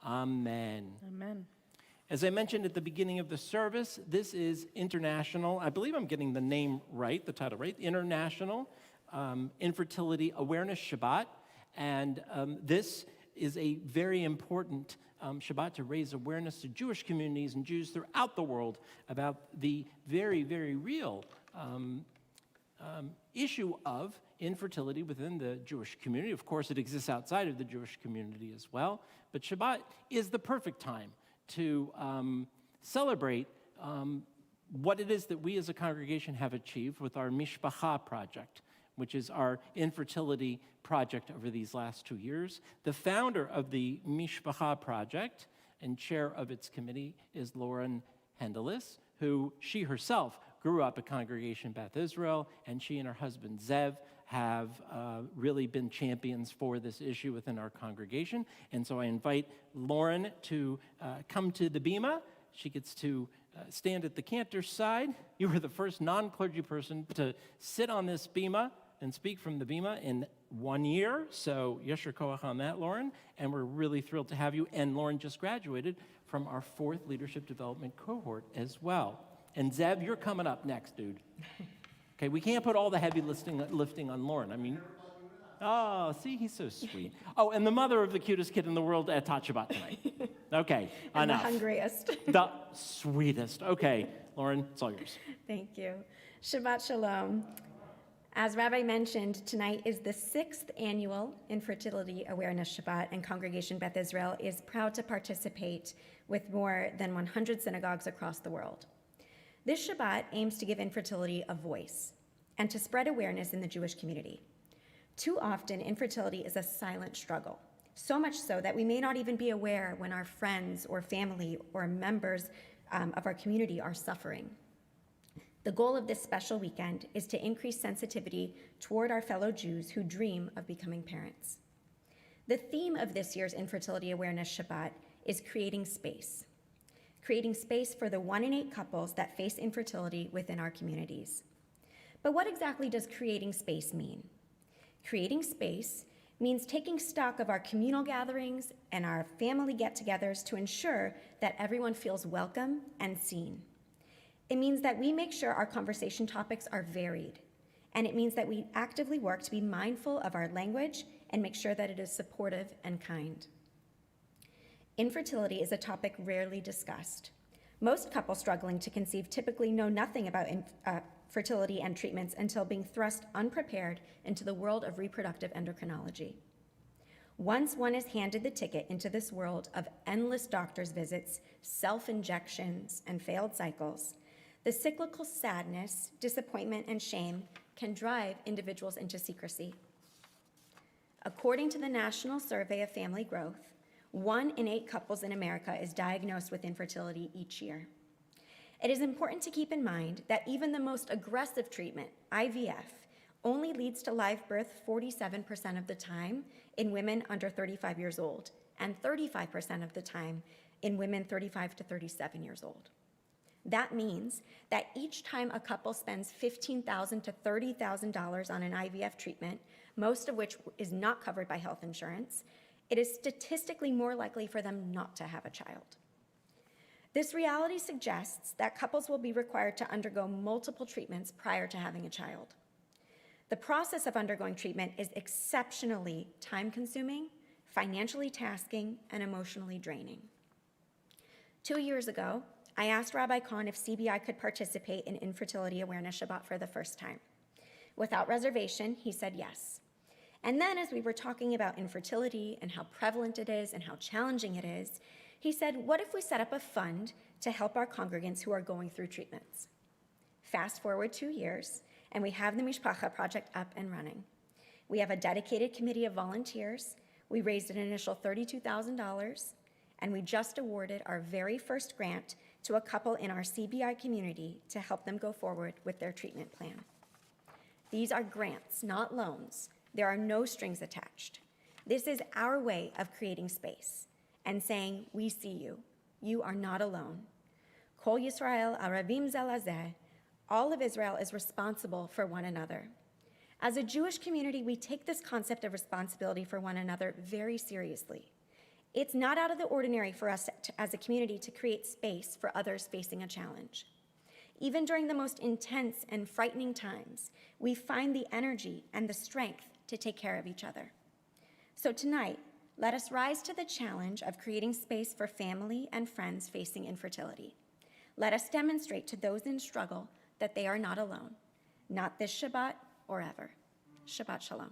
Amen. Amen. As I mentioned at the beginning of the service, this is International, I believe I'm getting the name right, the title right, International Infertility Awareness Shabbat. And this is a very important Shabbat to raise awareness to Jewish communities and Jews throughout the world about the very, very real issue of infertility within the Jewish community. Of course, it exists outside of the Jewish community as well, but Shabbat is the perfect time to celebrate what it is that we as a congregation have achieved with our Mishpacha project, which is our infertility project over these last 2 years. The founder of the Mishpacha project and chair of its committee is Lauren Hendeles, who she herself grew up at Congregation Beth Israel, and she and her husband Zev have really been champions for this issue within our congregation. And so I invite Lauren to come to the bima. She gets to stand at the cantor's side. You were the first non-clergy person to sit on this bima and speak from the bima in 1 year. So yesher koach on that, Lauren. And we're really thrilled to have you. And Lauren just graduated from our 4th leadership development cohort as well. And Zev, you're coming up next, dude. Okay, we can't put all the heavy lifting on Lauren. I mean, oh, see, he's so sweet. Oh, and the mother of the cutest kid in the world at Tot Shabbat tonight. Okay, And enough. the hungriest. The sweetest. Okay, Lauren, it's all yours. Thank you. Shabbat Shalom. As Rabbi mentioned, tonight is the 6th annual Infertility Awareness Shabbat, and Congregation Beth Israel is proud to participate with more than 100 synagogues across the world. This Shabbat aims to give infertility a voice and to spread awareness in the Jewish community. Too often, infertility is a silent struggle, so much so that we may not even be aware when our friends or family or members of our community are suffering. The goal of this special weekend is to increase sensitivity toward our fellow Jews who dream of becoming parents. The theme of this year's Infertility Awareness Shabbat is creating space for the 1 in 8 couples that face infertility within our communities. But what exactly does creating space mean? Creating space means taking stock of our communal gatherings and our family get-togethers to ensure that everyone feels welcome and seen. It means that we make sure our conversation topics are varied, and it means that we actively work to be mindful of our language and make sure that it is supportive and kind. Infertility is a topic rarely discussed. Most couples struggling to conceive typically know nothing about fertility and treatments until being thrust unprepared into the world of reproductive endocrinology. Once one is handed the ticket into this world of endless doctor's visits, self-injections, and failed cycles, the cyclical sadness, disappointment, and shame can drive individuals into secrecy. According to the National Survey of Family Growth, 1 in 8 couples in America is diagnosed with infertility each year. It is important to keep in mind that even the most aggressive treatment, IVF, only leads to live birth 47% of the time in women under 35 years old and 35% of the time in women 35 to 37 years old. That means that each time a couple spends $15,000 to $30,000 on an IVF treatment, most of which is not covered by health insurance, it is statistically more likely for them not to have a child. This reality suggests that couples will be required to undergo multiple treatments prior to having a child. The process of undergoing treatment is exceptionally time-consuming, financially tasking, and emotionally draining. 2 years ago, I asked Rabbi Kahn if CBI could participate in Infertility Awareness Shabbat for the first time. Without reservation, he said yes. And then as we were talking about infertility and how prevalent it is and how challenging it is, he said, what if we set up a fund to help our congregants who are going through treatments? Fast forward 2 years, and we have the Mishpacha project up and running. We have a dedicated committee of volunteers. We raised an initial $32,000, and we just awarded our very first grant to a couple in our CBI community to help them go forward with their treatment plan. These are grants, not loans. There are no strings attached. This is our way of creating space and saying, we see you. You are not alone. Kol Yisrael Arabim Zelazeh. All of Israel is responsible for one another. As a Jewish community, we take this concept of responsibility for one another very seriously. It's not out of the ordinary for us as a community to create space for others facing a challenge. Even during the most intense and frightening times, we find the energy and the strength to take care of each other. So tonight, let us rise to the challenge of creating space for family and friends facing infertility. Let us demonstrate to those in struggle that they are not alone, not this Shabbat or ever. Shabbat Shalom.